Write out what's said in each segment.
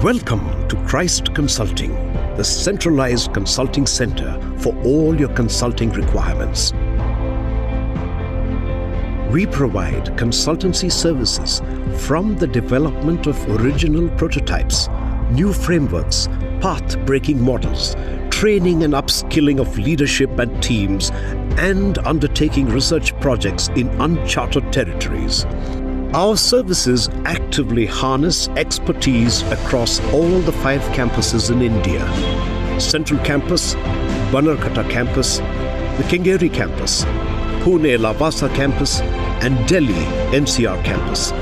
Welcome to Christ Consulting, the centralized consulting center for all your consulting requirements. We provide consultancy services from the development of original prototypes, new frameworks, path-breaking models, training and upskilling of leadership and teams, and undertaking research projects in uncharted territories. Our services actively harness expertise across all the 5 campuses in India: Central Campus, Banarkata Campus, the Kengeri Campus, Pune Lavasa Campus, and Delhi NCR Campus.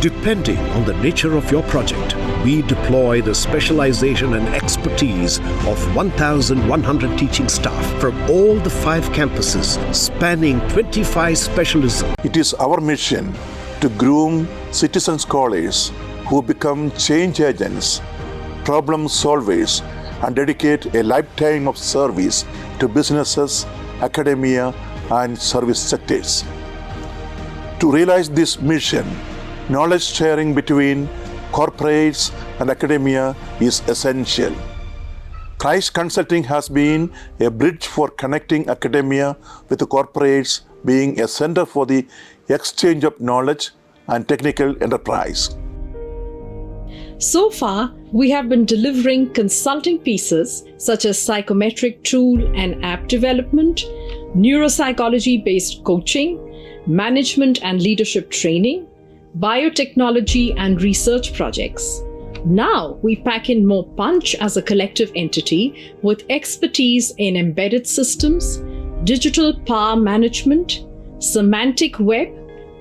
Depending on the nature of your project, we deploy the specialization and expertise of 1,100 teaching staff from all the 5 campuses, spanning 25 specialisms. It is our mission to groom citizen scholars who become change agents, problem solvers, and dedicate a lifetime of service to businesses, academia, and service sectors. To realize this mission, knowledge sharing between corporates and academia is essential. Christ Consulting has been a bridge for connecting academia with the corporates, being a center for the exchange of knowledge and technical enterprise. So far, we have been delivering consulting pieces such as psychometric tool and app development, neuropsychology-based coaching, management and leadership training, biotechnology and research projects. Now we pack in more punch as a collective entity with expertise in embedded systems, digital power management, semantic web,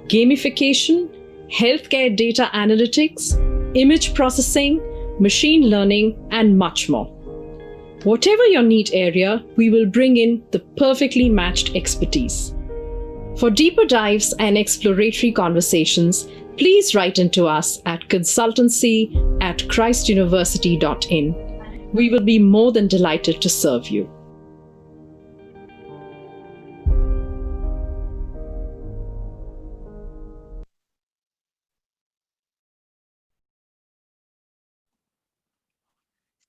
gamification, healthcare data analytics, image processing, machine learning, and much more. Whatever your need area, we will bring in the perfectly matched expertise. For deeper dives and exploratory conversations, please write into us at consultancy@christuniversity.in. We will be more than delighted to serve you.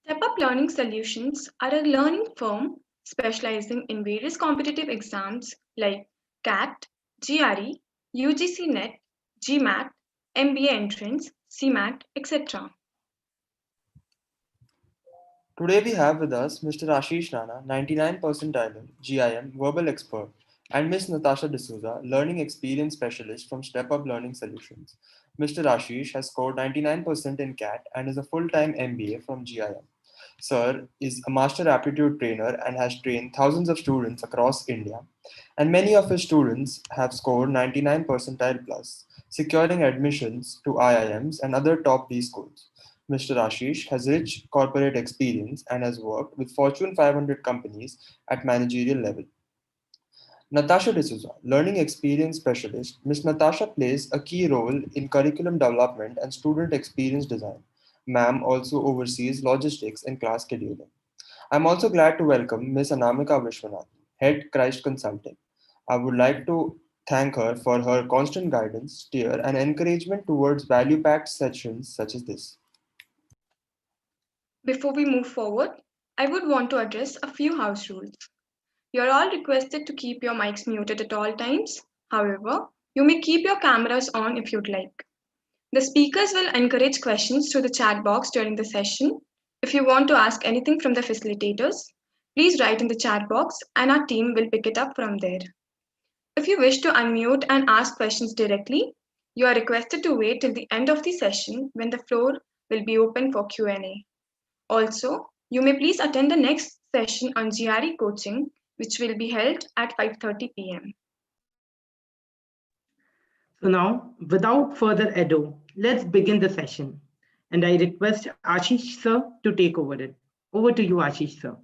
Step Up Learning Solutions are a learning firm specializing in various competitive exams like CAT, GRE, UGC NET, GMAT, MBA entrance, CMAT, etc. Today we have with us Mr. Ashish Rana, 99 percentile, GIM, verbal expert, and Ms. Natasha D'Souza, learning experience specialist from Step Up Learning Solutions. Mr. Ashish has scored 99% in CAT and is a full-time MBA from GIM. Sir is a master aptitude trainer and has trained thousands of students across India. And many of his students have scored 99 percentile plus, securing admissions to IIMs and other top B schools. Mr. Ashish has rich corporate experience and has worked with Fortune 500 companies at managerial level. Natasha D'Souza, learning experience specialist. Ms. Natasha plays a key role in curriculum development and student experience design. Ma'am also oversees logistics and class scheduling. I'm also glad to welcome Ms. Anamika Vishwanath, Head Christ Consulting. I would like to thank her for her constant guidance, steer, and encouragement towards value-packed sessions such as this. Before we move forward, I would want to address a few house rules. You're all requested to keep your mics muted at all times. However, you may keep your cameras on if you'd like. The speakers will encourage questions through the chat box during the session. If you want to ask anything from the facilitators, please write in the chat box and our team will pick it up from there. If you wish to unmute and ask questions directly, you are requested to wait till the end of the session when the floor will be open for Q&A. Also, you may please attend the next session on GRE coaching, which will be held at 5:30 p.m. So now, without further ado, let's begin the session. And I request Ashish sir to take over it. Over to you, Ashish sir.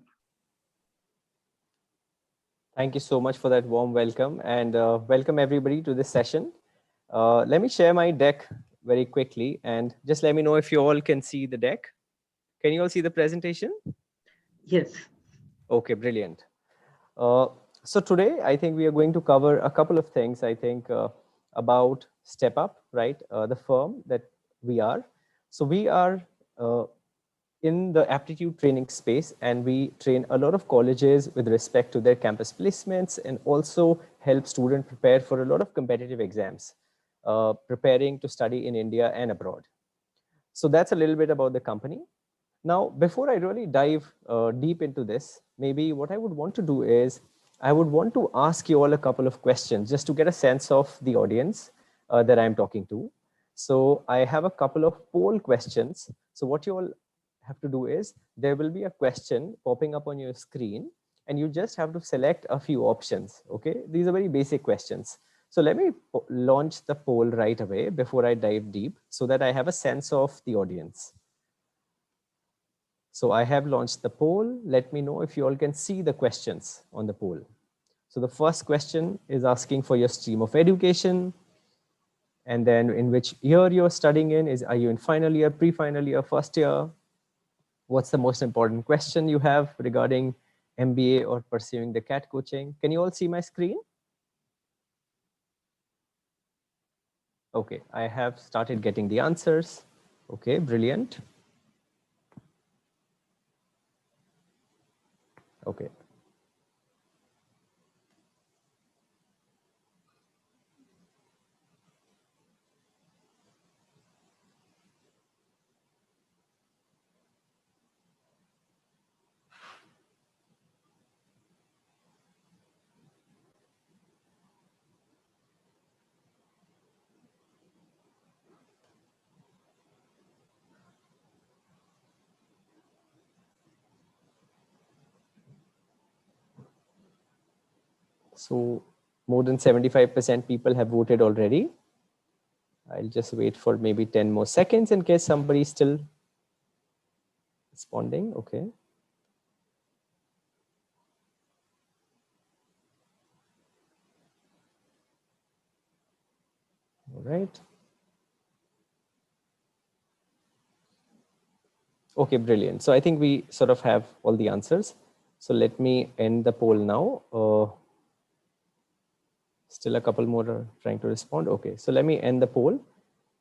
Thank you so much for that warm welcome, and welcome everybody to this session. Let me share my deck very quickly and just let me know if you all can see the deck. Can you all see the presentation? Yes. Okay, brilliant. So today, I think we are going to cover a couple of things, I think, about Step Up, right? The firm that we are. So we are uh, in the aptitude training space, and we train a lot of colleges with respect to their campus placements and also help students prepare for a lot of competitive exams, preparing to study in India and abroad. So that's a little bit about the company. Now, before I really dive deep into this, maybe what I would want to do is I would want to ask you all a couple of questions just to get a sense of the audience that I'm talking to. So I have a couple of poll questions. So what you all have to do is there will be a question popping up on your screen and you just have to select a few options. Okay, these are very basic questions. So let me launch the poll right away before I dive deep so that I have a sense of the audience. So I have launched the poll. Let me know if you all can see the questions on the poll. So the first question is asking for your stream of education, and then in which year you're studying in. Are you in final year, pre-final year, first year? What's the most important question you have regarding MBA or pursuing the CAT coaching? Can you all see my screen? Okay, I have started getting the answers. Okay, brilliant. Okay. So more than 75% people have voted already. I'll just wait for maybe 10 more seconds in case somebody's still responding. Okay. All right. Okay, brilliant. So I think we sort of have all the answers. So let me end the poll now. Still a couple more are trying to respond. Okay, so let me end the poll.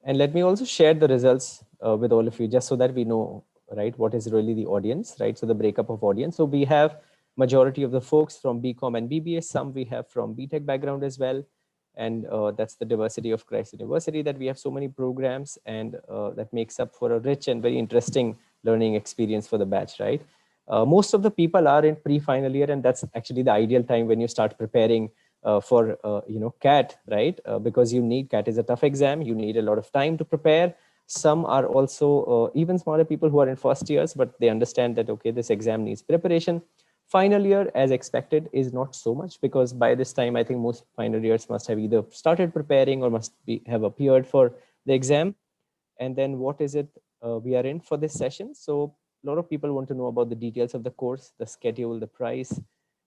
And let me also share the results with all of you, just so that we know, right, what is really the audience, right? So the breakup of audience. So we have majority of the folks from BCom and BBA, some we have from BTech background as well. And that's the diversity of Christ University, that we have so many programs, and that makes up for a rich and very interesting learning experience for the batch, right? Most of the people are in pre-final year, and that's actually the ideal time when you start preparing for CAT, right? Because you need CAT is a tough exam. You need a lot of time to prepare. Some are also even smaller people who are in first years, but they understand that, okay, this exam needs preparation. Final year, as expected, is not so much, because by this time, I think most final years must have either started preparing or have appeared for the exam. And then what is it we are in for this session? So a lot of people want to know about the details of the course, the schedule, the price.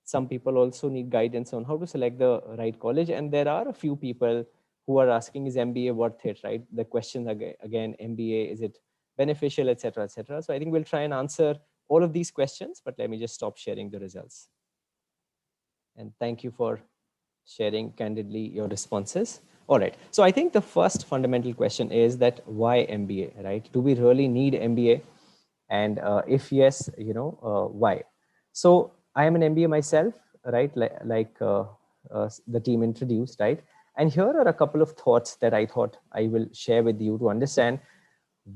Some people also need guidance on how to select the right college. And there are a few people who are asking, is MBA worth it, right? The question again, MBA, is it beneficial, etc., etc. So I think we'll try and answer all of these questions, but let me just stop sharing the results. And thank you for sharing candidly your responses. All right, so I think the first fundamental question is that why MBA, right? Do we really need MBA? And if yes, why? So I am an MBA myself, right? Like the team introduced, right? And here are a couple of thoughts that I thought I will share with you to understand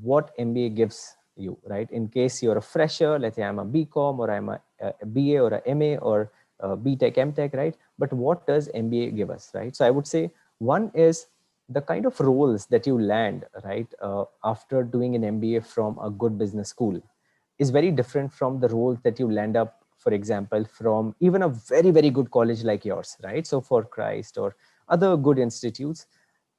what MBA gives you, right? In case you're a fresher, let's say I'm a BCom or I'm a BA or a MA or BTech, MTech, right? But what does MBA give us, right? So I would say one is the kind of roles that you land, right, after doing an MBA from a good business school is very different from the roles that you land up, for example, from even a very, very good college like yours, right? So for Christ or other good institutes,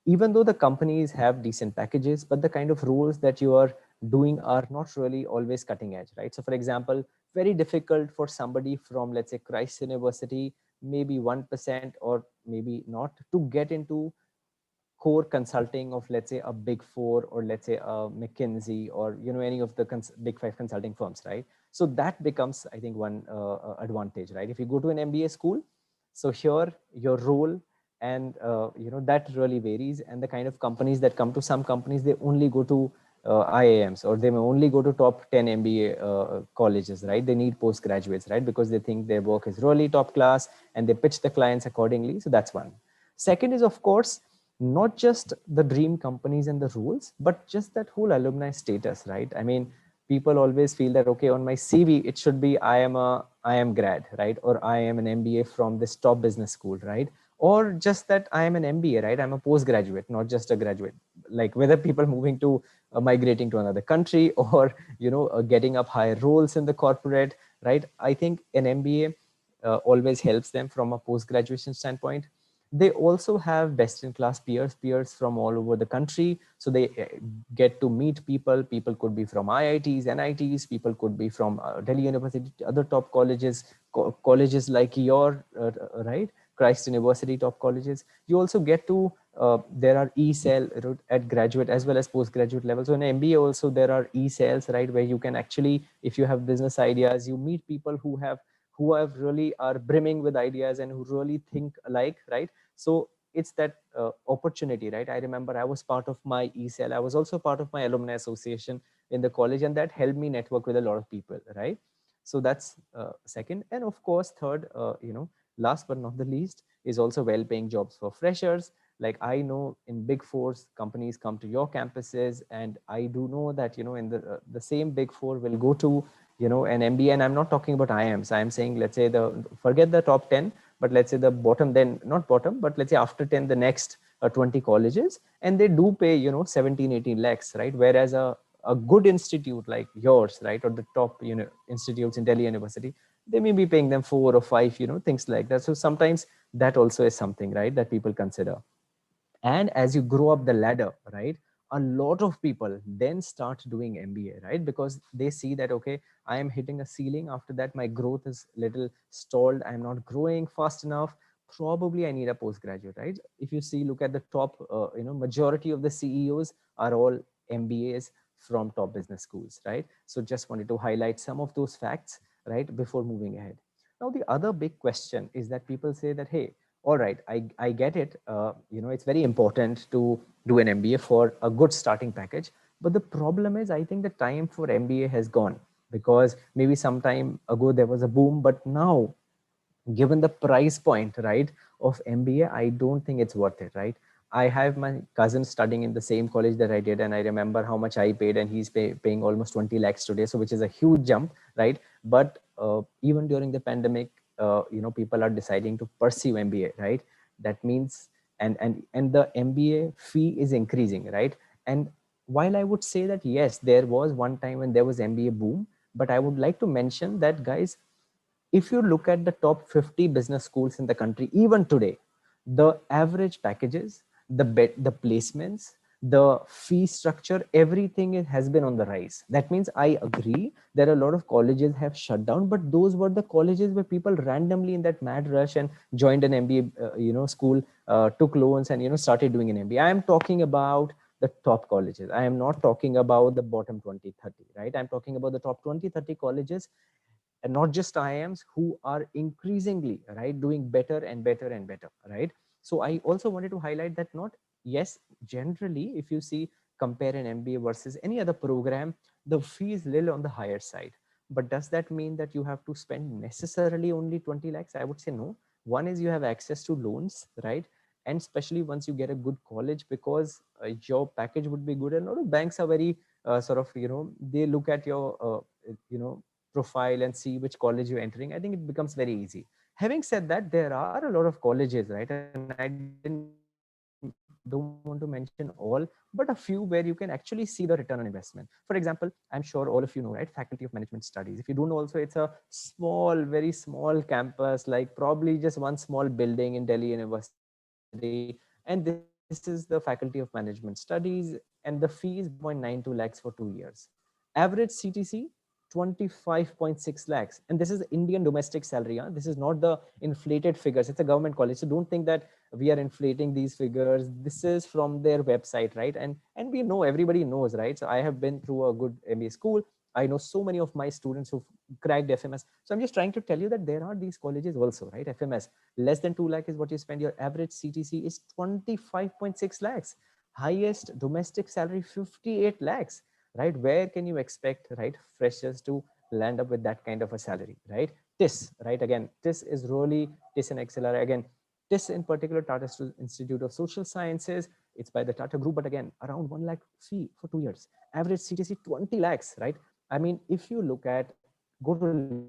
even though the companies have decent packages, but the kind of roles that you are doing are not really always cutting edge, right? So for example, very difficult for somebody from, let's say, Christ University, maybe 1% or maybe not, to get into core consulting of, let's say, a Big Four or let's say a McKinsey or any of the big 5 consulting firms, right? So that becomes, I think, one advantage, right? If you go to an MBA school, so here your role and that really varies, and the kind of companies that come to, some companies they only go to IIMs, or they may only go to top 10 MBA colleges, right? They need postgraduates, right? Because they think their work is really top class and they pitch the clients accordingly. So that's one. Second is, of course, not just the dream companies and the rules, but just that whole alumni status, right? I mean, people always feel that, okay, on my CV, it should be I am grad, right? Or I am an MBA from this top business school, right? Or just that I am an MBA, right? I'm a postgraduate, not just a graduate. Like whether people moving to migrating to another country or, getting up higher roles in the corporate, right? I think an MBA always helps them from a post-graduation standpoint. They also have best-in-class peers from all over the country. So they get to meet people. People could be from IITs, NITs, people could be from Delhi University, other top colleges, colleges like your, right? Christ University, top colleges. You also get to, there are e-cell at graduate as well as postgraduate level. So in MBA also there are e-cells, right? Where you can actually, if you have business ideas, you meet people who have really are brimming with ideas and who really think alike, right? So it's that opportunity, right? I remember I was part of my e-cell. I was also part of my alumni association in the college, and that helped me network with a lot of people, right? So that's second. And of course, third, last but not the least, is also well-paying jobs for freshers. Like I know in Big Fours, companies come to your campuses, and I do know that, in the same Big Four will go to, an MBA. And I'm not talking about IIMs. I'm saying, let's say forget the top 10, but let's say the bottom, then not bottom, but let's say after 10, the next 20 colleges, and they do pay, 17, 18 lakhs, right? Whereas a good institute like yours, right? Or the top, institutes in Delhi University, they may be paying them 4 or 5, things like that. So sometimes that also is something, right, that people consider. And as you grow up the ladder, right, a lot of people then start doing MBA, right? Because they see that, okay, I am hitting a ceiling. After that, my growth is little stalled. I'm not growing fast enough. Probably I need a postgraduate, right? If you see, look at the top, majority of the CEOs are all MBAs from top business schools, right? So just wanted to highlight some of those facts, right, before moving ahead. Now, the other big question is that people say that, hey, all right, I get it. It's very important to do an MBA for a good starting package. But the problem is, I think the time for MBA has gone, because maybe some time ago there was a boom, but now, given the price point, right, of MBA, I don't think it's worth it, right? I have my cousin studying in the same college that I did, and I remember how much I paid, and he's paying almost 20 lakhs today, so which is a huge jump, right? But even during the pandemic, people are deciding to pursue MBA, right? That means, and the MBA fee is increasing, right? And while I would say that yes, there was one time when there was MBA boom, but I would like to mention that, guys, if you look at the top 50 business schools in the country, even today, the average packages, the placements, the fee structure, everything has been on the rise. That means I agree there are a lot of colleges have shut down, but those were the colleges where people randomly in that mad rush and joined an MBA, school, took loans and, started doing an MBA. I am talking about the top colleges. I am not talking about the bottom 20, 30, right? I'm talking about the top 20, 30 colleges, and not just IIMs, who are increasingly, right, doing better and better and better, right? So I also wanted to highlight that, not, yes, generally, if you see, compare an MBA versus any other program, the fee is little on the higher side. But does that mean that you have to spend necessarily only 20 lakhs? I would say no. One is you have access to loans, right? And especially once you get a good college, because your package would be good. And a lot of banks are very sort of, they look at your, profile and see which college you're entering. I think it becomes very easy. Having said that, there are a lot of colleges, right? And I don't want to mention all, but a few where you can actually see the return on investment. For example, I'm sure all of you know, right? Faculty of Management Studies. If you don't know also, it's a small, very small campus, like probably just one small building in Delhi University. And this is the Faculty of Management Studies, and the fee is 1.92 lakhs for 2 years. Average CTC, 25.6 lakhs. And this is the Indian domestic salary. Huh? This is not the inflated figures. It's a government college. So don't think that we are inflating these figures. This is from their website, right? And we know, everybody knows, right? So I have been through a good MBA school. I know so many of my students who've cracked FMS. So I'm just trying to tell you that there are these colleges also, right? FMS, less than 2 lakh is what you spend. Your average CTC is 25.6 lakhs. Highest domestic salary, 58 lakhs. right? Where can you expect, right, freshers to land up with that kind of a salary, right? TIS, right? Again, TIS is really TIS and XLR. Again, TIS in particular, Tata Institute of Social Sciences, it's by the Tata Group, but again, around 1 lakh fee for 2 years. Average CTC 20 lakhs, right? I mean, if you look at, go to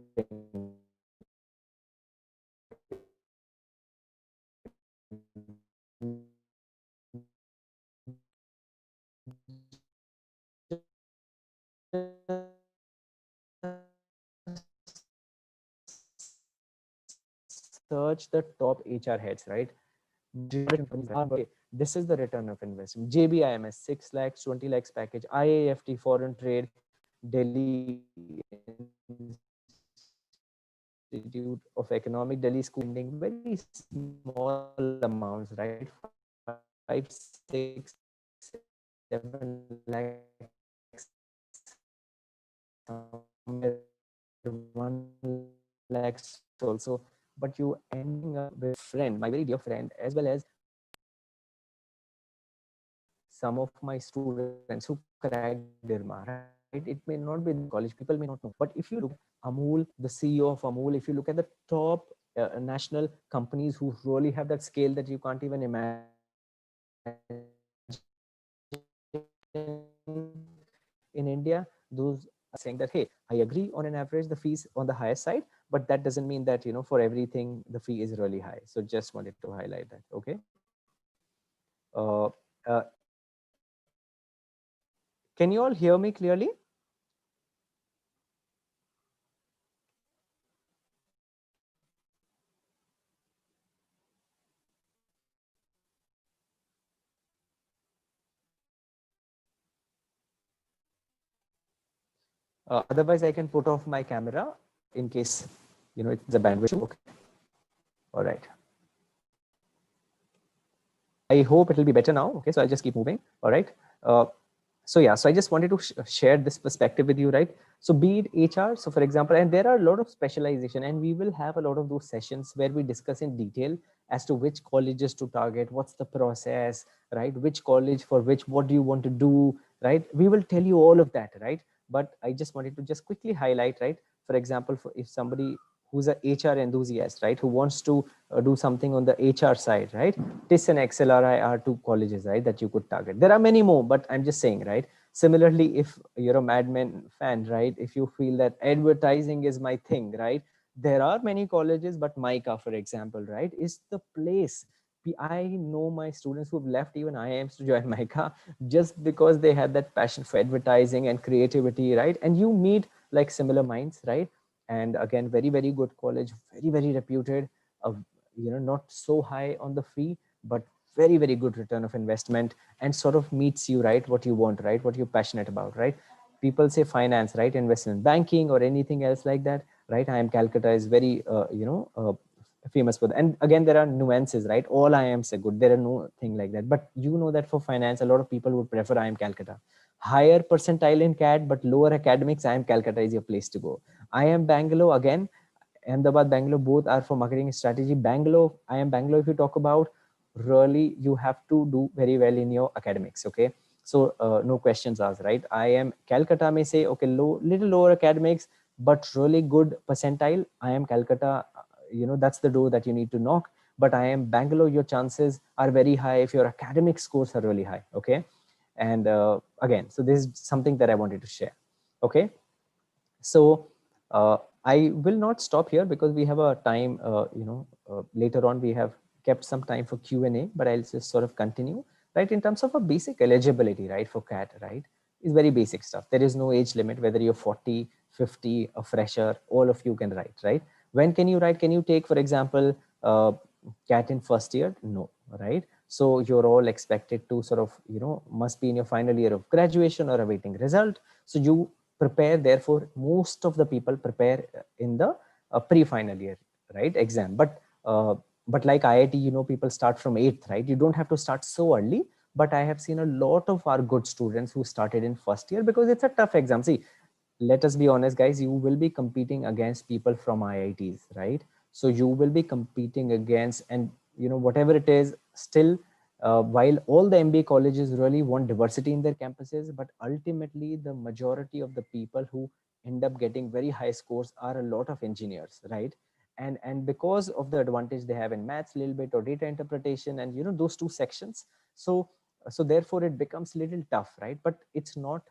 search the top HR heads, right? This is the return of investment. JBIMS 6 lakhs, 20 lakhs package, IAFT foreign trade, Delhi Institute of Economic, Delhi schooling, very small amounts, right? 5, 6, 7 lakhs, 1 lakhs also, but you ending up with friend, my very dear friend, as well as some of my students who cracked DIRMA, right? It may not be in college, people may not know, but if you look at Amul, the CEO of Amul, if you look at the top national companies who really have that scale that you can't even imagine in India, those are saying that, hey, I agree on an average, the fees on the higher side, but that doesn't mean that, you know, for everything, the fee is really high. So just wanted to highlight that, okay? Can you all hear me clearly? Otherwise, I can put off my camera in case, you know, it's the bandwidth. Okay. All right. I hope it will be better now. Okay, so I'll just keep moving. All right. So yeah, so I just wanted to share this perspective with you, right? So be it HR, so for example, and there are a lot of specialization, and we will have a lot of those sessions where we discuss in detail as to which colleges to target, what's the process, right? Which college for which, what do you want to do, right? We will tell you all of that, right? But I just wanted to just quickly highlight, right? For example, if somebody who's a HR enthusiast, right, who wants to do something on the HR side, right? TIS and XLRI are two colleges, right, that you could target. There are many more, but I'm just saying, right? Similarly, if you're a Mad Men fan, right, if you feel that advertising is my thing, right, there are many colleges, but MICA, for example, right, is the place. I know my students who've left even IIMs to join MICA just because they had that passion for advertising and creativity, right? And you meet like similar minds, right? And again, very, very good college, very, very reputed, you know, not so high on the fee, but very, very good return of investment, and sort of meets you, right, what you want, right, what you're passionate about, right? People say finance, right, investment banking or anything else like that, right? IIM Calcutta is very, famous for that. And again, there are nuances, right? All IIMs are good. There are no thing like that. But you know that for finance, a lot of people would prefer IIM Calcutta. Higher percentile in CAT, but lower academics, IIM Calcutta is your place to go. IIM Bangalore, again, Ahmedabad, Bangalore, both are for marketing strategy. Bangalore, IIM Bangalore, if you talk about, really, you have to do very well in your academics, okay? So no questions asked, right? IIM Calcutta may say, okay, little lower academics, but really good percentile. IIM Calcutta, you know, that's the door that you need to knock. But IIM Bangalore, your chances are very high if your academic scores are really high, okay? And again, so this is something that I wanted to share, okay? So I will not stop here because we have a time, later on we have kept some time for Q&A, but I'll just sort of continue, right? In terms of a basic eligibility, right, for CAT, right, is very basic stuff. There is no age limit, whether you're 40, 50, a fresher, all of you can write, right? When can you write? Can you take, for example, CAT in first year? No, right? So you're all expected to sort of, you know, must be in your final year of graduation or awaiting result. So you prepare, therefore most of the people prepare in the pre-final year, right, exam. But like IIT, you know, people start from 8th, right? You don't have to start so early, but I have seen a lot of our good students who started in first year because it's a tough exam. See, let us be honest, guys, you will be competing against people from IITs, right? So you will be competing against, and you know, whatever it is, still while all the MBA colleges really want diversity in their campuses, but ultimately the majority of the people who end up getting very high scores are a lot of engineers, right? And because of the advantage they have in maths a little bit, or data interpretation, and those two sections, so therefore it becomes a little tough, right? But it's not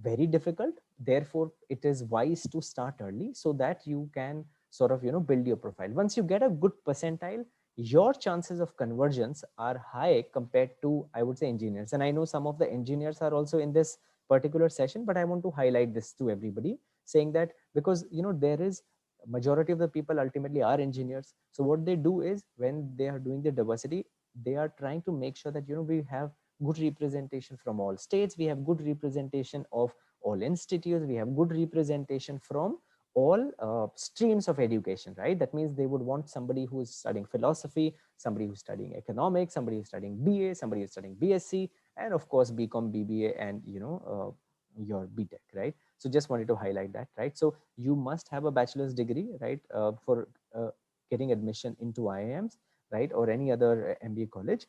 very difficult. Therefore it is wise to start early so that you can sort of build your profile. Once you get a good percentile, your chances of conversions are high compared to, I would say, engineers. And I know some of the engineers are also in this particular session, but I want to highlight this to everybody, saying that because there is majority of the people ultimately are engineers. So what they do is, when they are doing the diversity, they are trying to make sure that we have good representation from all states, we have good representation of all institutes, we have good representation from all streams of education, right? That means they would want somebody who is studying philosophy, somebody who's studying economics, somebody who's studying BA, somebody who's studying BSc, and of course BCom, BBA, and your BTech, right? So just wanted to highlight that, right? So you must have a bachelor's degree, right, for getting admission into IIMs, right, or any other MBA college.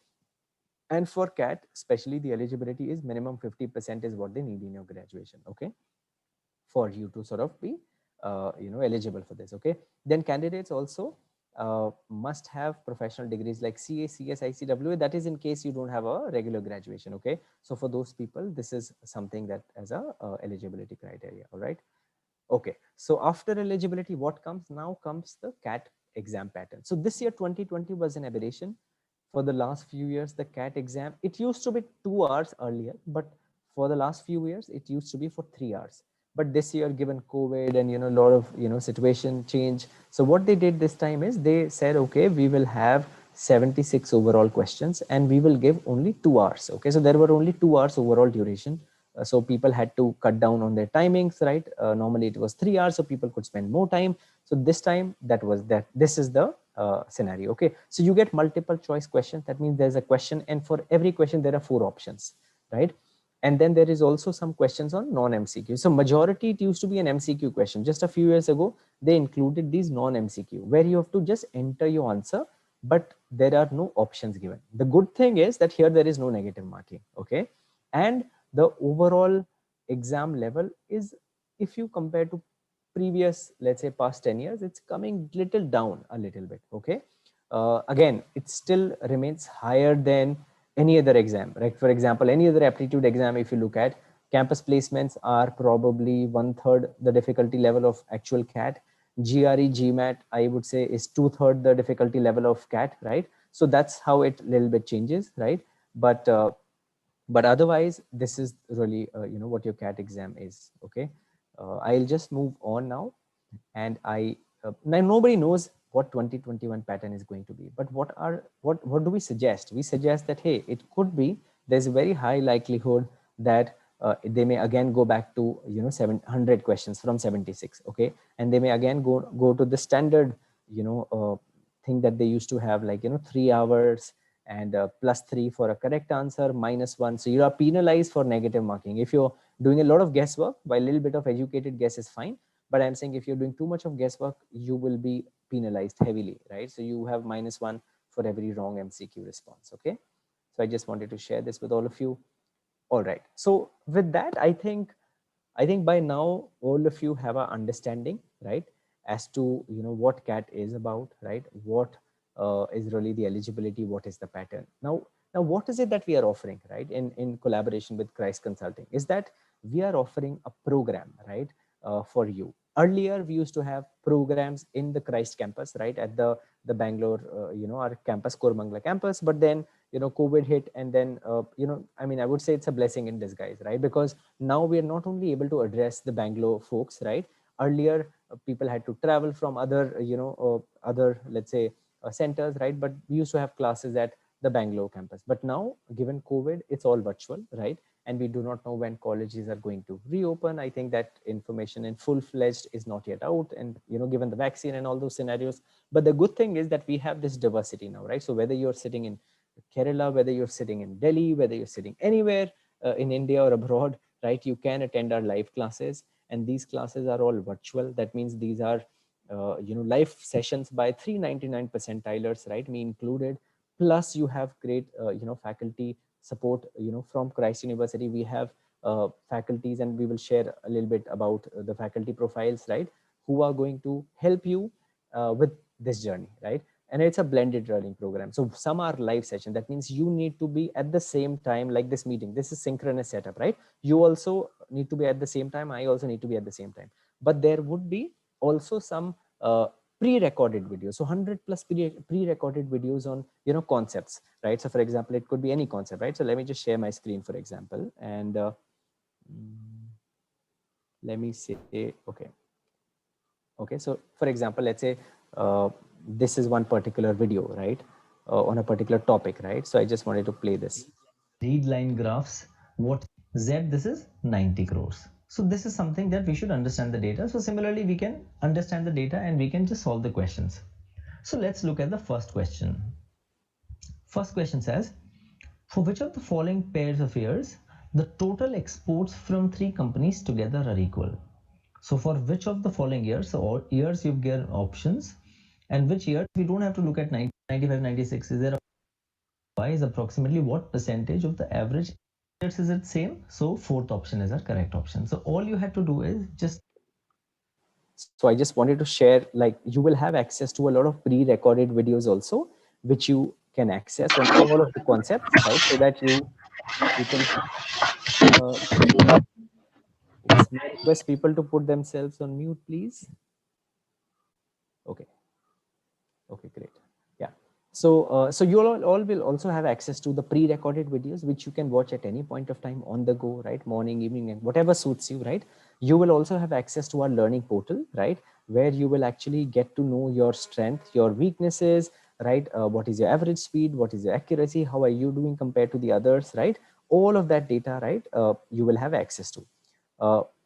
And for CAT, especially, the eligibility is minimum 50% is what they need in your graduation, okay, for you to sort of be eligible for this, okay. Then candidates also must have professional degrees like CA, CS, ICWA. That is in case you don't have a regular graduation, okay. So for those people, this is something that as a eligibility criteria, all right. Okay, so after eligibility, what comes now? Comes the CAT exam pattern. So this year 2020 was an aberration. For the last few years, the CAT exam, it used to be 2 hours earlier, but for the last few years it used to be for 3 hours. But this year, given COVID and a lot of situation change, so what they did this time is they said, okay, we will have 76 overall questions and we will give only 2 hours. Okay, so there were only 2 hours overall duration. So people had to cut down on their timings, right? Normally it was 3 hours, so people could spend more time. So this time this is the scenario. Okay, so you get multiple choice questions. That means there's a question, and for every question there are 4 options, right? And then there is also some questions on non-MCQ. So majority, it used to be an MCQ question. Just a few years ago, they included these non-MCQ, where you have to just enter your answer, but there are no options given. The good thing is that here there is no negative marking, okay? And the overall exam level is, if you compare to previous, let's say past 10 years, it's coming little down a little bit, okay? Again, it still remains higher than any other exam, right? For example, any other aptitude exam, if you look at, campus placements are probably 1/3 the difficulty level of actual CAT. GRE, GMAT, I would say, is 2/3 the difficulty level of CAT, right? So that's how it a little bit changes, right? But otherwise, this is really what your CAT exam is, okay? I'll just move on now, and now nobody knows what 2021 pattern is going to be, but what do we suggest? We suggest that, hey, it could be, there's a very high likelihood that they may again go back to 700 questions from 76, okay, and they may again go to the standard thing that they used to have, like 3 hours and +3 for a correct answer, -1. So you are penalized for negative marking if you're doing a lot of guesswork. While a little bit of educated guess is fine, but I'm saying if you're doing too much of guesswork, you will be penalized heavily, right? So you have -1 for every wrong MCQ response, okay? So I just wanted to share this with all of you. All right, so with that, I think by now all of you have an understanding, right, as to what CAT is about, right? What is really the eligibility, what is the pattern. Now what is it that we are offering, right, in collaboration with Christ Consulting, is that we are offering a program, right, for you. Earlier we used to have programs in the Christ campus, right, at the Bangalore our campus, Koramangala campus, but then COVID hit, and then I mean, I would say it's a blessing in disguise, right? Because now we are not only able to address the Bangalore folks, right? Earlier people had to travel from other other, let's say, centers, right? But we used to have classes at the Bangalore campus, but now given COVID, it's all virtual, right? And we do not know when colleges are going to reopen. I think that information in full-fledged is not yet out, and given the vaccine and all those scenarios. But the good thing is that we have this diversity now, right? So whether you're sitting in Kerala, whether you're sitting in Delhi, whether you're sitting anywhere in India or abroad, right, you can attend our live classes, and these classes are all virtual. That means these are live sessions by 399 percentilers, right, me included. Plus you have great, faculty support, from Christ University. We have faculties, and we will share a little bit about the faculty profiles, right, who are going to help you with this journey, right? And it's a blended learning program. So some are live session. That means you need to be at the same time, like this meeting. This is synchronous setup, right? You also need to be at the same time. I also need to be at the same time. But there would be also some pre-recorded videos. So 100 plus pre-recorded videos on, concepts, right? So for example, it could be any concept, right? So let me just share my screen, for example, and let me say, okay. So for example, let's say this is one particular video, right, on a particular topic, right? So I just wanted to play this. Read line graphs, what Z, this is 90 crores. So this is something that we should understand the data. So similarly, we can understand the data and we can just solve the questions. So let's look at the first question. First question says, for which of the following pairs of years, the total exports from 3 companies together are equal? So for which of the following years, so all years you've given options, and which year, we don't have to look at 90, 95, 96, is there a Y is approximately what percentage of the average years is it same? So fourth option is our correct option. So all you have to do is just. So I just wanted to share, like, you will have access to a lot of pre-recorded videos also, which you can access on all of the concepts, right? So that you can request people to put themselves on mute, please. Okay, great. Yeah. So so you all will also have access to the pre-recorded videos, which you can watch at any point of time on the go, right? Morning, evening, and whatever suits you, right? You will also have access to our learning portal, right, where you will actually get to know your strength, your weaknesses, right? What is your average speed? What is your accuracy? How are you doing compared to the others, right? All of that data, right, you will have access to.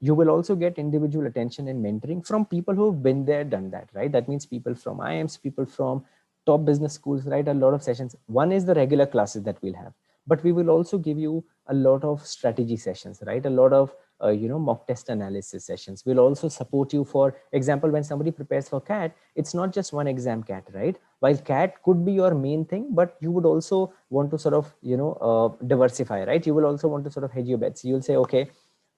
You will also get individual attention and mentoring from people who have been there, done that, right? That means people from IIMs, people from top business schools, right? A lot of sessions. One is the regular classes that we'll have, but we will also give you a lot of strategy sessions, right? A lot of mock test analysis sessions. We'll also support you. For example, when somebody prepares for CAT, it's not just one exam CAT, right? While CAT could be your main thing, but you would also want to sort of diversify, right? You will also want to sort of hedge your bets. You'll say, okay,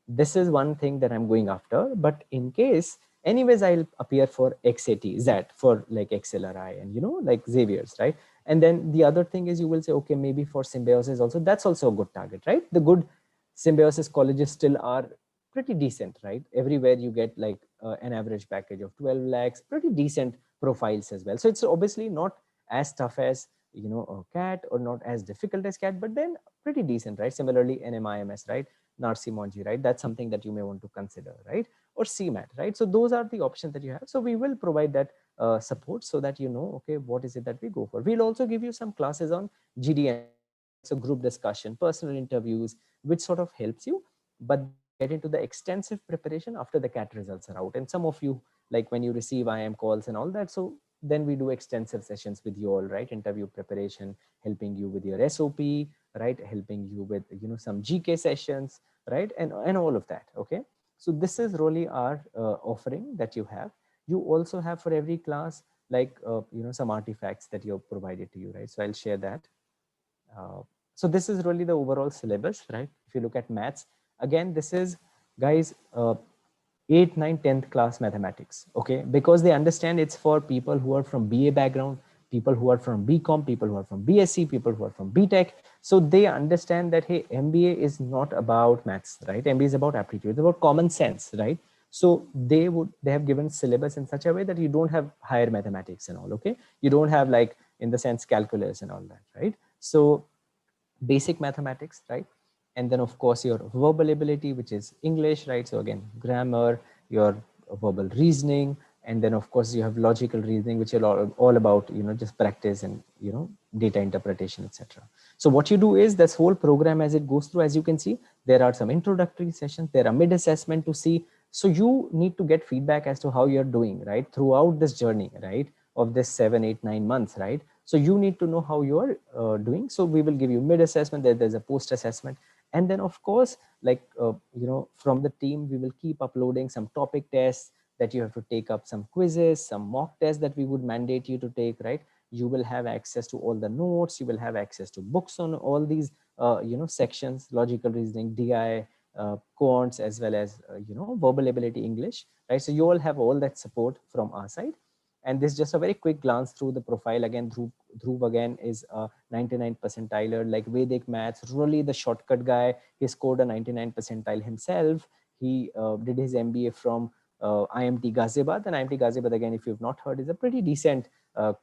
this is one thing that I'm going after, but in case anyways, I'll appear for XAT, ZAT, for like XLRI and like Xavier's, right? And then the other thing is you will say, okay, maybe for Symbiosis also, that's also a good target, right? The good Symbiosis colleges still are pretty decent, right? Everywhere you get like an average package of 12 lakhs, pretty decent profiles as well. So it's obviously not as tough as CAT, or not as difficult as CAT, but then pretty decent, right? Similarly, NMIMS, right? NARCI Monji, right? That's something that you may want to consider, right? Or CMAT, right? So those are the options that you have. So we will provide that support so that okay, what is it that we go for? We'll also give you some classes on GDN, so group discussion, personal interviews, which sort of helps you, but get into the extensive preparation after the CAT results are out. And some of you, like when you receive IIM calls and all that, so then we do extensive sessions with you all, right? Interview preparation, helping you with your SOP, right? Helping you with some GK sessions, right? And all of that. Okay, so this is really our offering that you have. You also have for every class like some artifacts that you're provided to you, right? So I'll share that. So this is really the overall syllabus, right? If you look at maths, again, this is, guys, 8th, 9th, 10th class mathematics, okay? Because they understand it's for people who are from BA background, people who are from BCom, people who are from BSc, people who are from BTech. So they understand that, hey, MBA is not about maths, right? MBA is about aptitude, it's about common sense, right? So they have given syllabus in such a way that you don't have higher mathematics and all, okay? You don't have like, in the sense, calculus and all that, right? So basic mathematics, right? And then of course your verbal ability, which is English, right? So again, grammar, your verbal reasoning, and then of course you have logical reasoning, which are all about just practice and data interpretation, etc. So what you do is this whole program, as it goes through, as you can see, there are some introductory sessions, there are mid-assessment to see. So you need to get feedback as to how you're doing, right, throughout this journey, right, of this 7, 8, 9 months, right? So you need to know how you're doing. So we will give you mid-assessment, there's a post-assessment. And then of course, like, from the team, we will keep uploading some topic tests that you have to take up, some quizzes, some mock tests that we would mandate you to take, right? You will have access to all the notes. You will have access to books on all these, sections, logical reasoning, DI, quants, as well as, verbal ability English, right? So you all have all that support from our side. And this is just a very quick glance through the profile. Again, Dhruv again is a 99 percentiler, like Vedic maths, really the shortcut guy. He scored a 99 percentile himself. He did his MBA from IMT Ghaziabad, and IMT Ghaziabad, again, if you've not heard, is a pretty decent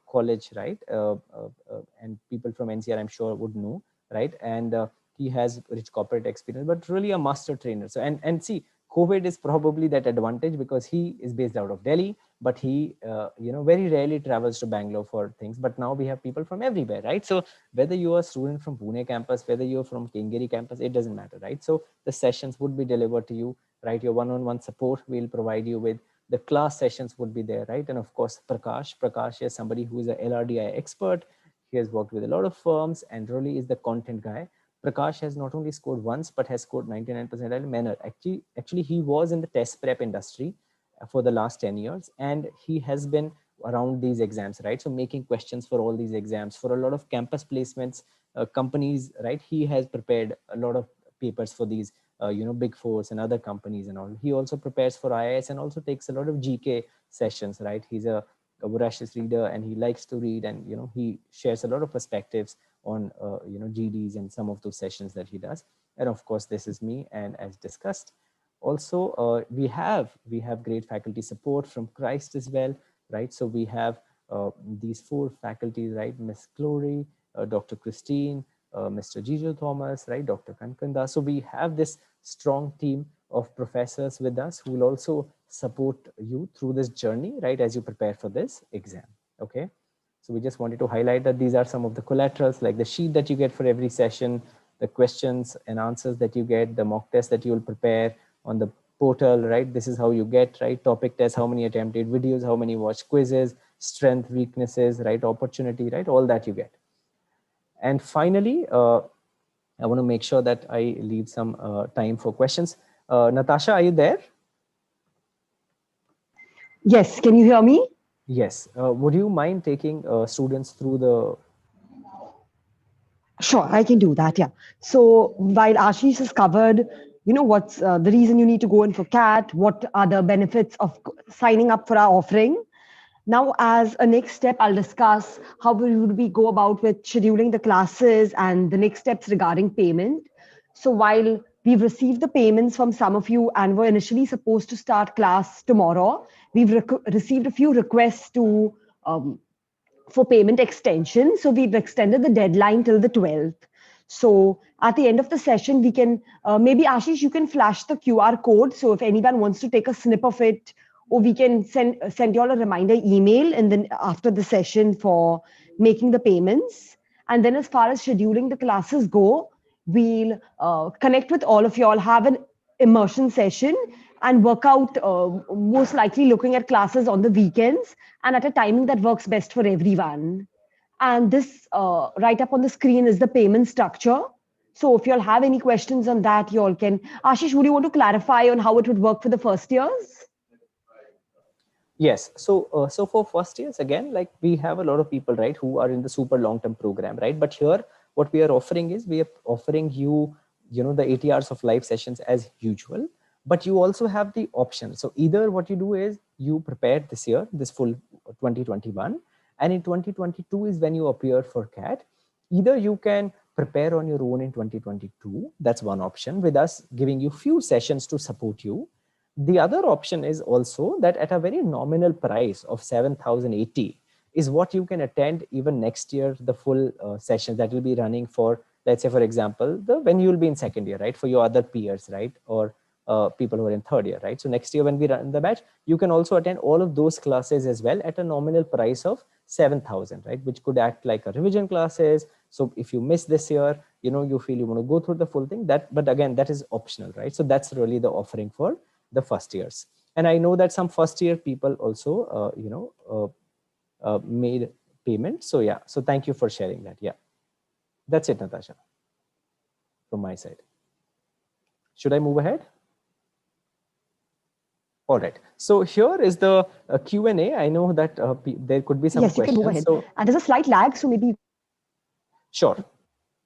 college, right? And people from NCR, I'm sure, would know, right? And he has rich corporate experience, but really a master trainer. So, and see, COVID is probably that advantage because he is based out of Delhi, but he, very rarely travels to Bangalore for things. But now we have people from everywhere, right? So whether you are a student from Pune campus, whether you're from Kengeri campus, it doesn't matter, right? So the sessions would be delivered to you, right? Your one-on-one support we'll provide you with. The class sessions would be there, right? And of course, Prakash is somebody who is a LRDI expert. He has worked with a lot of firms and really is the content guy. Prakash has not only scored once, but has scored 99% in manner. Actually, he was in the test prep industry for the last 10 years, and he has been around these exams, right? So making questions for all these exams, for a lot of campus placements, companies, right? He has prepared a lot of papers for these, Big Fours and other companies and all. He also prepares for IIS and also takes a lot of GK sessions, right? He's a voracious reader and he likes to read, and he shares a lot of perspectives on GDs and some of those sessions that he does. And of course, this is me, and as discussed, also we have great faculty support from Christ as well, right? So we have these 4 faculties, right? Miss Glory, Dr. Christine, Mr. Jijo Thomas, right? Dr. Kankanda. So we have this strong team of professors with us who will also support you through this journey, right? As you prepare for this exam, okay? So we just wanted to highlight that these are some of the collaterals, like the sheet that you get for every session, the questions and answers that you get, the mock test that you will prepare on the portal, right? This is how you get, right? Topic test, how many attempted videos, how many watched quizzes, strength, weaknesses, right? Opportunity, right? All that you get. And finally, I want to make sure that I leave some time for questions. Natasha, are you there? Yes, can you hear me? Yes. Would you mind taking students through the... Sure, I can do that, yeah. So while Ashish has covered, what's the reason you need to go in for CAT, what are the benefits of signing up for our offering. Now, as a next step, I'll discuss how would we go about with scheduling the classes and the next steps regarding payment. So while we've received the payments from some of you and were initially supposed to start class tomorrow, we've received a few requests to for payment extension. So we've extended the deadline till the 12th. So at the end of the session, we can, maybe Ashish, you can flash the QR code. So if anyone wants to take a snip of it, or we can send you all a reminder email and then after the session for making the payments. And then as far as scheduling the classes go, we'll connect with all of you all, have an immersion session and work out most likely looking at classes on the weekends and at a timing that works best for everyone. And this right up on the screen is the payment structure. So if you all have any questions on that, you all can. Ashish, would you want to clarify on how it would work for the first years? Yes. So so for first years, again, like we have a lot of people, right, who are in the super long-term program, right? But here, what we are offering is we are offering you, the 80 hours of live sessions as usual, but you also have the option. So either what you do is you prepare this year, this full 2021, and in 2022 is when you appear for CAT. Either you can prepare on your own in 2022. That's one option, with us giving you few sessions to support you. The other option is also that at a very nominal price of 7,080 is what you can attend even next year, the full sessions that will be running for, let's say, for example, when you will be in second year, right, for your other peers, right, or people who are in third year, right? So next year when we run the batch, you can also attend all of those classes as well at a nominal price of 7,000, right, which could act like a revision classes. So if you miss this year, you feel you want to go through the full thing, but again, that is optional, right? So that's really the offering for the first years. And I know that some first year people also, made payment. So yeah, so thank you for sharing that. Yeah, that's it, Natasha, from my side. Should I move ahead? All right. So here is the Q&A. I know that there could be some Yes, you can questions. move ahead. So And there's a slight lag, so maybe sure.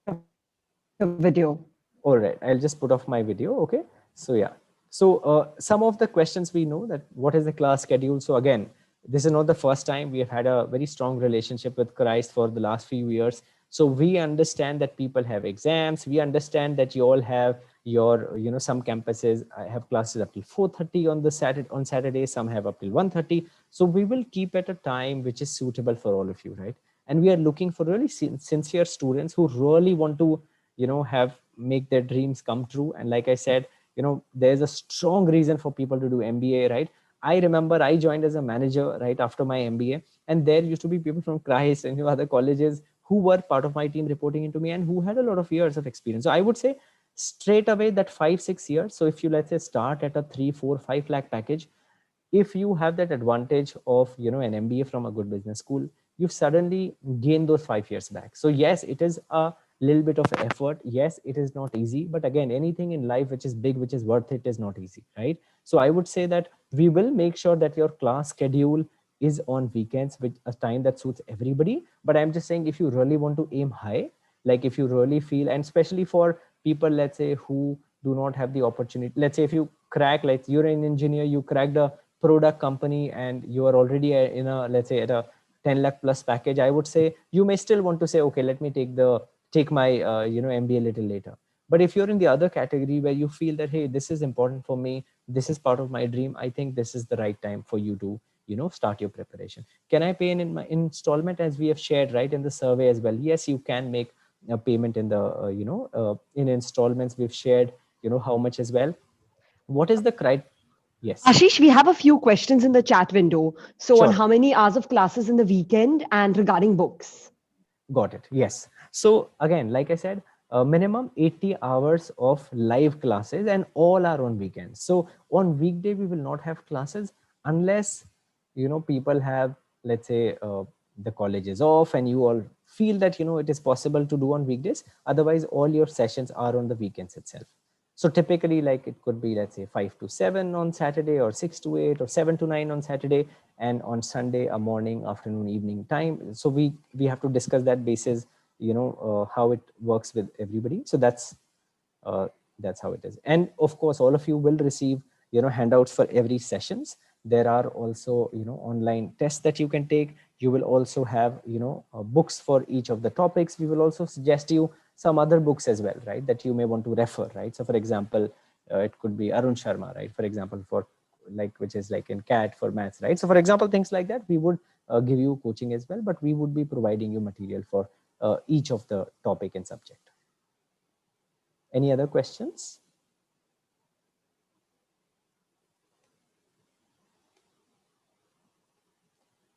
a video. All right. I'll just put off my video. Okay. So yeah. So some of the questions we know that what is the class schedule? So again, this is not the first time. We have had a very strong relationship with Christ for the last few years. So we understand that people have exams. We understand that you all have your, some campuses have classes up till 4:30 on Saturday. Some have up till 1:30. So we will keep at a time which is suitable for all of you, right? And we are looking for really sincere students who really want to, make their dreams come true. And like I said, there's a strong reason for people to do MBA, right? I remember I joined as a manager right after my MBA, and there used to be people from Christ and other colleges who were part of my team reporting into me and who had a lot of years of experience. So I would say straight away that 5-6 years. So if you, let's say, start at a 3-4-5 lakh package, if you have that advantage of an MBA from a good business school, you suddenly gain those 5 years back. So yes, it is a little bit of effort. Yes, it is not easy, but again, anything in life which is big, which is worth it, is not easy, right? So I would say that we will make sure that your class schedule is on weekends with a time that suits everybody. But I'm just saying, if you really want to aim high, like if you really feel, and especially for people, let's say, who do not have the opportunity, let's say if you crack, like you're an engineer, you cracked a product company and you are already in a, let's say, at a 10 lakh plus package, I would say you may still want to say, okay, let me take my MBA a little later. But if you're in the other category where you feel that, hey, this is important for me, this is part of my dream, I think this is the right time for you to start your preparation. Can I pay in my installment, as we have shared right in the survey as well? Yes, you can make a payment in the in installments. We've shared how much as well. What is the criteria? Yes. Ashish, we have a few questions in the chat window. So on Sure. how many hours of classes in the weekend and regarding books. Got it. Yes. So again, like I said, minimum 80 hours of live classes, and all are on weekends. So on weekday, we will not have classes unless, people have, let's say, the college is off and you all feel that, it is possible to do on weekdays. Otherwise, all your sessions are on the weekends itself. So typically, like it could be, let's say, 5 to 7 on Saturday, or 6 to 8, or 7 to 9 on Saturday, and on Sunday, a morning, afternoon, evening time. So we have to discuss that basis, how it works with everybody. So that's how it is. And of course, all of you will receive, handouts for every sessions. There are also, online tests that you can take. You will also have, books for each of the topics. We will also suggest you some other books as well, right, that you may want to refer, right? So for example, it could be Arun Sharma, right, for example, for which is like in CAT for maths, right? So for example, things like that, we would give you coaching as well, but we would be providing you material for each of the topic and subject. Any other questions?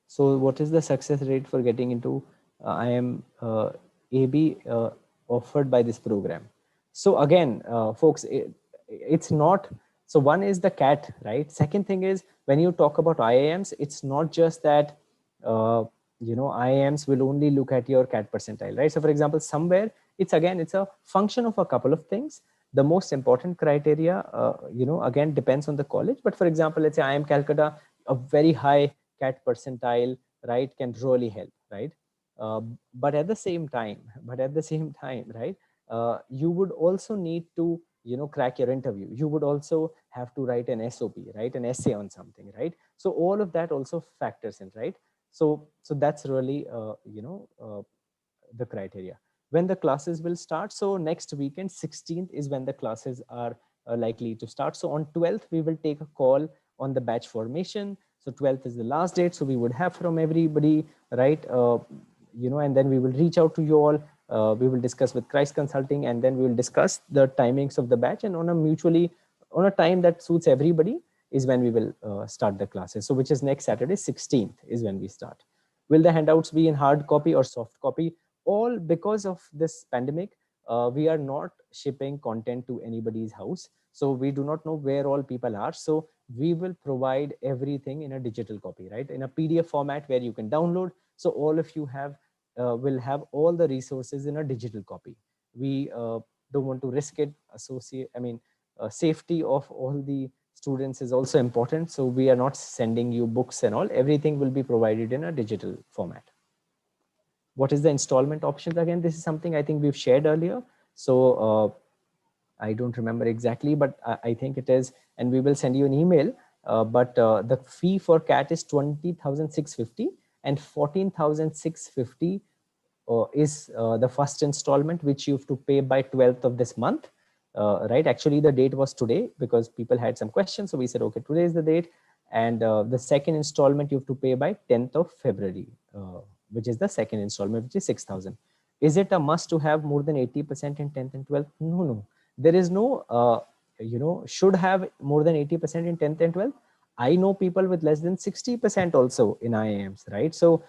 So what is the success rate for getting into IIM AB offered by this program? So again, folks, it's not, so one is the CAT, right? Second thing is, when you talk about IIMs, it's not just that, IIMs will only look at your CAT percentile, right? So for example, somewhere it's a function of a couple of things. The most important criteria, again, depends on the college. But for example, let's say IIM Calcutta, a very high CAT percentile, right, can really help, right? But at the same time, right, you would also need to, crack your interview. You would also have to write an SOP, right, an essay on something, right? So all of that also factors in, right? So that's really, the criteria. When the classes will start, so next weekend, 16th, is when the classes are likely to start. So on 12th, we will take a call on the batch formation. So 12th is the last date. So we would have from everybody, right? And then we will reach out to you all. We will discuss with Christ Consulting, and then we will discuss the timings of the batch, and on a time that suits everybody is when we will start the classes. So which is next Saturday, 16th is when we start. Will the handouts be in hard copy or soft copy? All because of this pandemic, we are not shipping content to anybody's house. So we do not know where all people are. So we will provide everything in a digital copy, right? In a PDF format where you can download. So all of you will have all the resources in a digital copy. We don't want to risk it, safety of all the students is also important. So we are not sending you books and all. Everything will be provided in a digital format. What is the installment options? Again, this is something I think we've shared earlier. So I don't remember exactly, but I think it is, and we will send you an email. But the fee for CAT is 20,650 and 14,650 is the first installment, which you have to pay by 12th of this month. Right, actually the date was today because people had some questions, so we said okay, today is the date. And the second installment you have to pay by 10th of February, which is the second installment, which is 6,000. Is it a must to have more than 80% in 10th and 12th? No, there is no should have more than 80% in 10th and 12th. I know people with less than 60% also in IIMs, right? So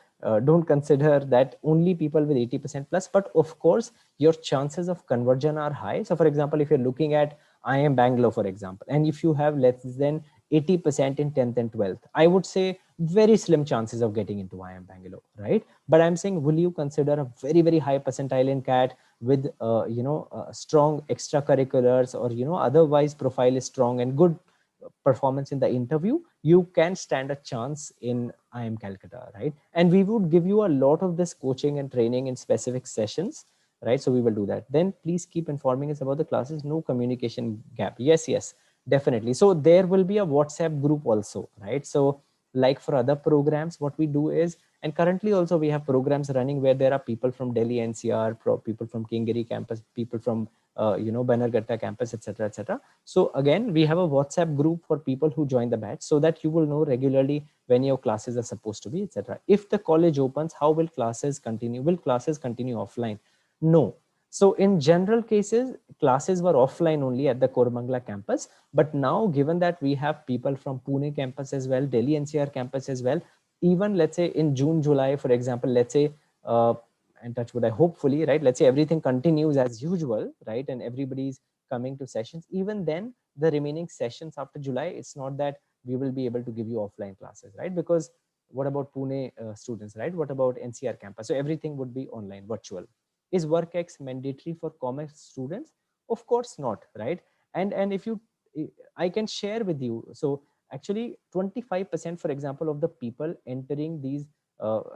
don't consider that only people with 80% plus, but of course your chances of conversion are high. So for example, if you're looking at IIM Bangalore, for example, and if you have less than 80% in 10th and 12th, I would say very slim chances of getting into IIM Bangalore, right? But I'm saying, will you consider a very, very high percentile in CAT with, strong extracurriculars, or, otherwise profile is strong and good performance in the interview, you can stand a chance in IIM Calcutta, right? And we would give you a lot of this coaching and training in specific sessions, right? So we will do that. Then please keep informing us about the classes. No communication gap. Yes, definitely. So there will be a WhatsApp group also, right? So like for other programs, what we do is, and currently also we have programs running where there are people from Delhi NCR, people from Kingiri campus, people from Bannerghatta campus, etc. So again, we have a WhatsApp group for people who join the batch, so that you will know regularly when your classes are supposed to be, etc. If the college opens, how will classes continue? Will classes continue offline? No. So in general cases, classes were offline only at the Koramangala campus. But now, given that we have people from Pune campus as well, Delhi NCR campus as well, even let's say in June, July, for example, let's say, and touch wood, hopefully, right? Let's say everything continues as usual, right? And everybody's coming to sessions. Even then, the remaining sessions after July, it's not that we will be able to give you offline classes, right? Because what about Pune students, right? What about NCR campus? So everything would be online, virtual. Is WorkX mandatory for commerce students? Of course not, right? And if you, I can share with you. So actually 25%, for example, of the people entering these,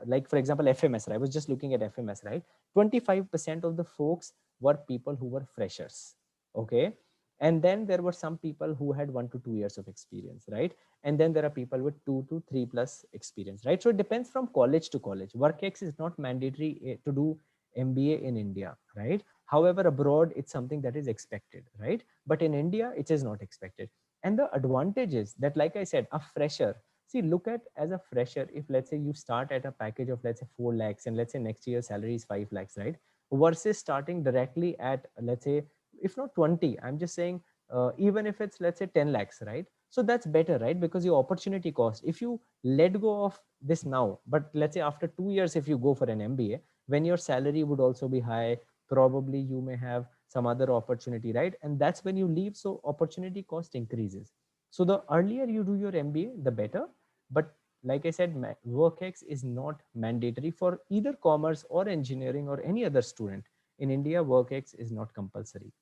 like for example, FMS, right? I was just looking at FMS, right? 25% of the folks were people who were freshers, okay? And then there were some people who had 1 to 2 years of experience, right? And then there are people with 2 to 3 plus experience, right? So it depends from college to college. WorkX is not mandatory to do MBA in India, right? However, abroad, it's something that is expected, right? But in India, it is not expected. And the advantage is that, like I said, a fresher, see, look at as a fresher, if let's say you start at a package of, let's say 4 lakhs, and let's say next year's salary is 5 lakhs, right? Versus starting directly at, let's say, if not 20, I'm just saying, even if it's, let's say 10 lakhs, right? So that's better, right? Because your opportunity cost, if you let go of this now, but let's say after 2 years, if you go for an MBA, when your salary would also be high, probably you may have some other opportunity, right? And that's when you leave. So opportunity cost increases. So the earlier you do your MBA, the better. But like I said, WorkX is not mandatory for either commerce or engineering or any other student. In India, WorkX is not compulsory.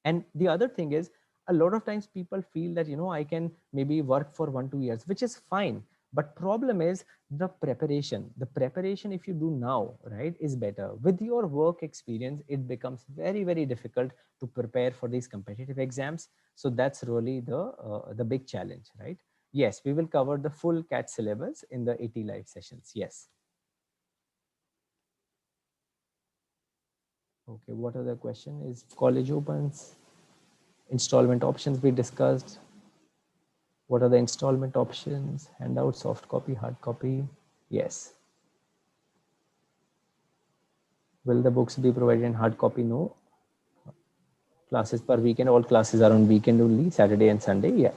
And the other thing is, a lot of times people feel that, I can maybe work for 1-2 years, which is fine. But problem is the preparation. The preparation, if you do now, right, is better. With your work experience, it becomes very, very difficult to prepare for these competitive exams. So that's really the big challenge, right? Yes, we will cover the full CAT syllabus in the 80 live sessions. Yes. Okay, what other question is college opens? Installment options we discussed. What are the installment options? Handout, soft copy, hard copy? Yes. Will the books be provided in hard copy? No. Classes per weekend, all classes are on weekend only, Saturday and Sunday. Yeah.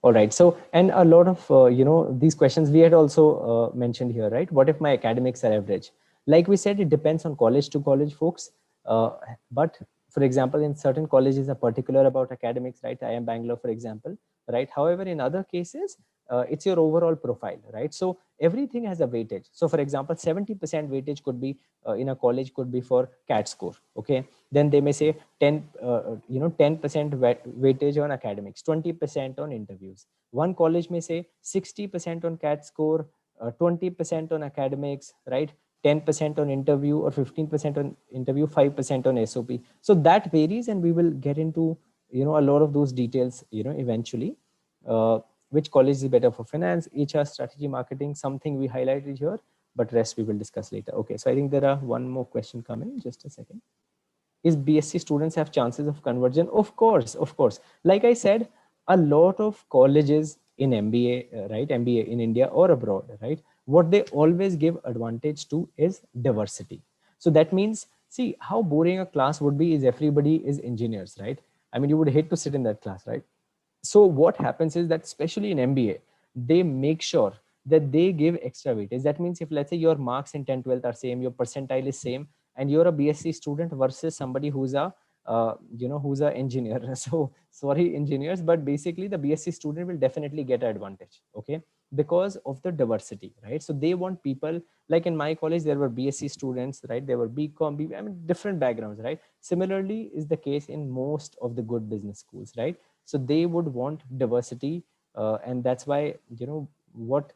All right. So, and a lot of, these questions we had also mentioned here, right? What if my academics are average? Like we said, it depends on college to college, folks. But for example, in certain colleges are particular about academics, right? IIM Bangalore, for example, right? However, in other cases, it's your overall profile, right? So everything has a weightage. So for example, 70% weightage could be in a college could be for CAT score. Okay. Then they may say 10% weightage on academics, 20% on interviews. One college may say 60% on CAT score, 20% on academics, right? 10% on interview, or 15% on interview, 5% on SOP. So that varies, and we will get into, a lot of those details, eventually. Which college is better for finance, HR, strategy, marketing, something we highlighted here, but rest we will discuss later. Okay, so I think there are one more question coming, just a second. Is BSc students have chances of conversion? Of course, of course. Like I said, a lot of colleges in MBA, right? MBA in India or abroad, right? What they always give advantage to is diversity. So that means, see how boring a class would be is everybody is engineers, right? I mean, you would hate to sit in that class, right? So what happens is that especially in MBA, they make sure that they give extra weightage. That means if let's say your marks in 10, 12 are same, your percentile is same, and you're a BSc student versus somebody who's a who's an engineer. So sorry, engineers, but basically the BSc student will definitely get an advantage, okay, because of the diversity, right? So they want people, like in my college, there were BSc students, right? There were BCom, I mean, different backgrounds, right? Similarly is the case in most of the good business schools, right? So they would want diversity, and that's why, what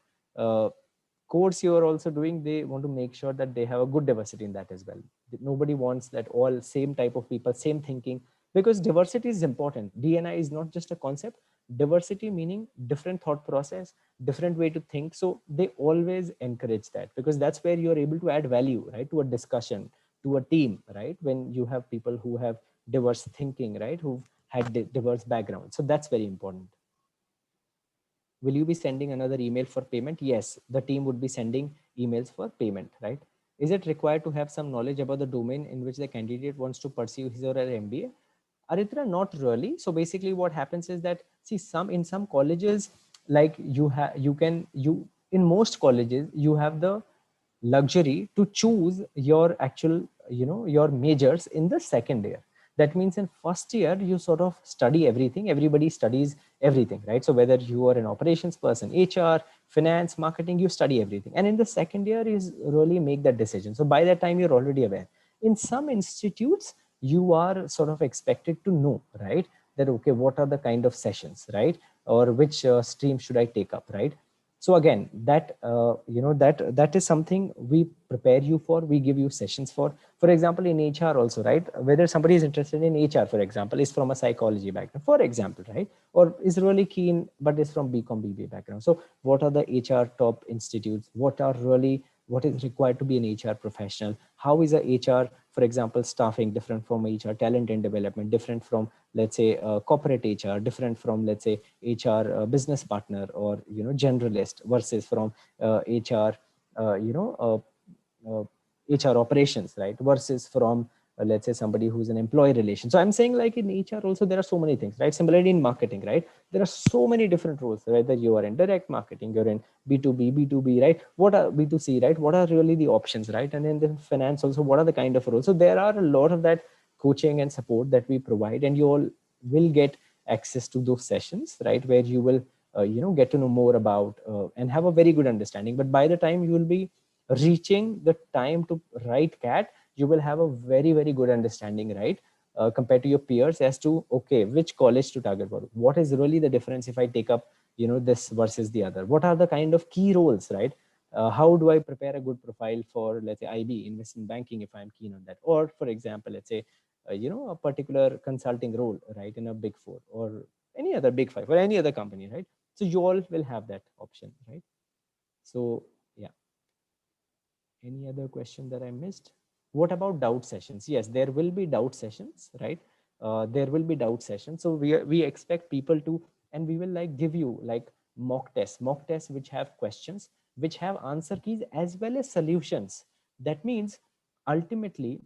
course you are also doing, they want to make sure that they have a good diversity in that as well. Nobody wants that all same type of people, same thinking, because diversity is important. DNI is not just a concept. Diversity meaning different thought process, different way to think. So they always encourage that, because that's where you're able to add value, right, to a discussion, to a team, right? When you have people who have diverse thinking, right, who've had diverse backgrounds. So that's very important. Will you be sending another email for payment? Yes, the team would be sending emails for payment, right? Is it required to have some knowledge about the domain in which the candidate wants to pursue his or her MBA? Aritra, not really. So basically what happens is that, see, in some colleges, like in most colleges, you have the luxury to choose your actual, your majors in the second year. That means in first year, you sort of study everything. Everybody studies everything, right? So whether you are an operations person, HR, finance, marketing, you study everything. And in the second year is really make that decision. So by that time, you're already aware. In some institutes, you are sort of expected to know, right? That, okay, what are the kind of sessions, right? Or which stream should I take up, right? So again, that that is something we prepare you for. We give you sessions for example, in HR also, right? Whether somebody is interested in HR, for example, is from a psychology background, for example, right? Or is really keen, but is from BCom BBA background. So what are the HR top institutes? What is required to be an HR professional? How is a HR, for example, staffing different from HR, talent and development, different from, let's say, corporate HR, different from, let's say, HR business partner, or, generalist, versus from HR, HR operations, right? Versus from, let's say, somebody who's an employee relation. So I'm saying, like in HR also, there are so many things, right? Similarly in marketing, right? There are so many different roles, whether you are in direct marketing, you're in B2B, B2B, right? What are B2C, right? What are really the options, right? And then the finance also, what are the kind of roles? So there are a lot of that coaching and support that we provide, and you all will get access to those sessions, right? Where you will, get to know more about and have a very good understanding. But by the time you will be reaching the time to write CAT, you will have a very, very good understanding, right? Compared to your peers as to, okay, which college to target for. What is really the difference if I take up, this versus the other? What are the kind of key roles, right? How do I prepare a good profile for, let's say, IB, investment banking, if I'm keen on that? Or for example, let's say, a particular consulting role, right, in a big four or any other big five or any other company, right? So you all will have that option, right? So yeah. Any other question that I missed? What about doubt sessions? Yes, there will be doubt sessions, right? There will be doubt sessions. So we expect people to, and we will like give you like mock tests which have questions, which have answer keys as well as solutions. That means ultimately,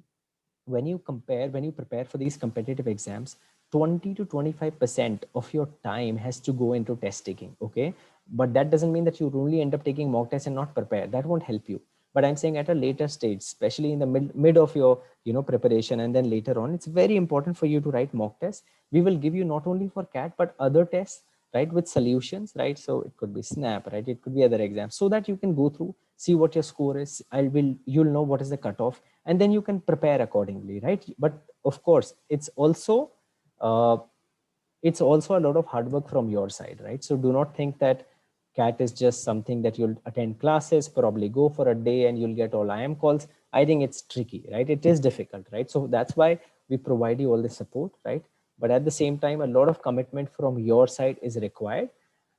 when you prepare for these competitive exams, 20 to 25% of your time has to go into test taking, okay? But that doesn't mean that you only end up taking mock tests and not prepare. That won't help you. But I'm saying at a later stage, especially in the mid of your preparation, and then later on, it's very important for you to write mock tests. We will give you not only for CAT, but other tests right, with solutions, right? So it could be SNAP, right? It could be other exams, so that you can go through, see what your score is. You'll know what is the cutoff, and then you can prepare accordingly, right? But of course, it's also a lot of hard work from your side, right? So do not think that CAT is just something that you'll attend classes, probably go for a day and you'll get all IM calls. I think it's tricky, right? It is difficult, right? So that's why we provide you all the support, right? But at the same time, a lot of commitment from your side is required,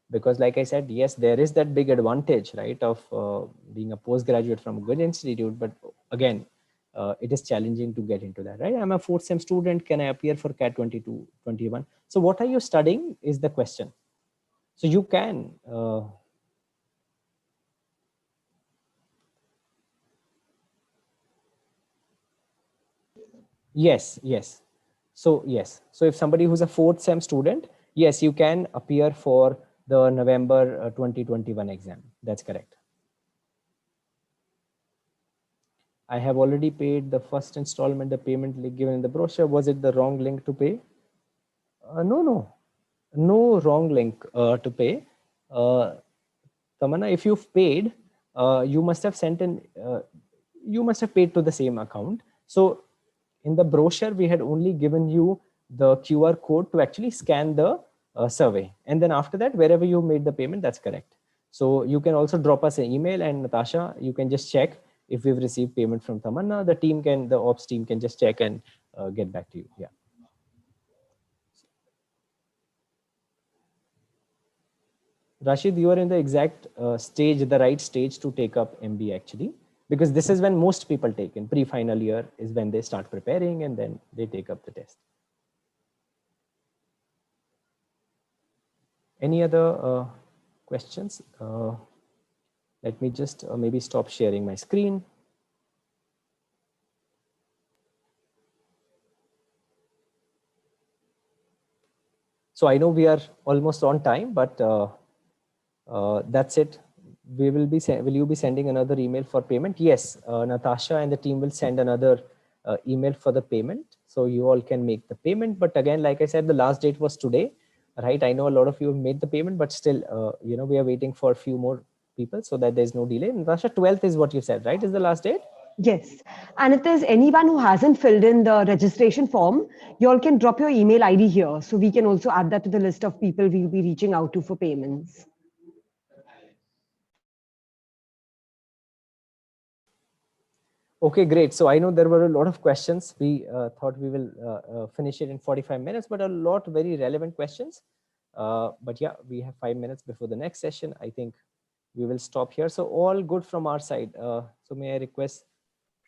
because like I said, yes, there is that big advantage, right, of being a postgraduate from a good institute. But again, it is challenging to get into that, right? I'm a fourth sem student. Can I appear for CAT 22, 21? So what are you studying is the question. So you can. Yes. So yes. So if somebody who's a fourth sem student, yes, you can appear for the November 2021 exam. That's correct. I have already paid the first installment, the payment link given in the brochure. Was it the wrong link to pay? No wrong link to pay. Tamanna, if you've paid, you must have paid to the same account. So in the brochure, we had only given you the QR code to actually scan the survey. And then after that, wherever you made the payment, that's correct. So you can also drop us an email, and Natasha, you can just check if we've received payment from Tamanna. The ops team can just check and get back to you. Yeah. Rashid, you are in the exact stage, the right stage to take up MBA actually, because this is when most people take in pre-final year is when they start preparing, and then they take up the test. Any other questions? Let me just maybe stop sharing my screen. So I know we are almost on time, but that's it. Will you be sending another email for payment? Yes, Natasha and the team will send another email for the payment, so you all can make the payment. But again, like I said, the last date was today, right? I know a lot of you have made the payment, but still, we are waiting for a few more people so that there's no delay. Natasha, 12th is what you said, right? Is the last date? Yes. And if there's anyone who hasn't filled in the registration form, you all can drop your email ID here. So we can also add that to the list of people we'll be reaching out to for payments. Okay, great. So I know there were a lot of questions. We thought we will finish it in 45 minutes, but a lot very relevant questions. But yeah, we have 5 minutes before the next session. I think we will stop here. So all good from our side. So may I request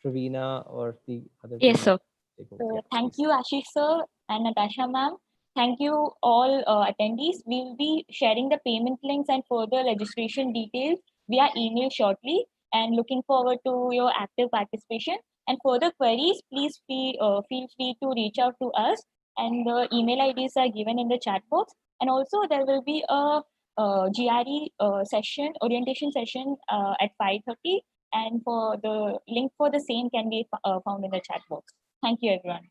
Pravina or the other? Yes, sir. Yeah, thank you, Ashish sir and Natasha ma'am. Thank you all attendees. We will be sharing the payment links and further registration details via email shortly, and looking forward to your active participation. And further queries, please feel free to reach out to us, and the email IDs are given in the chat box. And also there will be a GRE session, orientation session at 5:30, and for the link for the same can be found in the chat box. Thank you, everyone.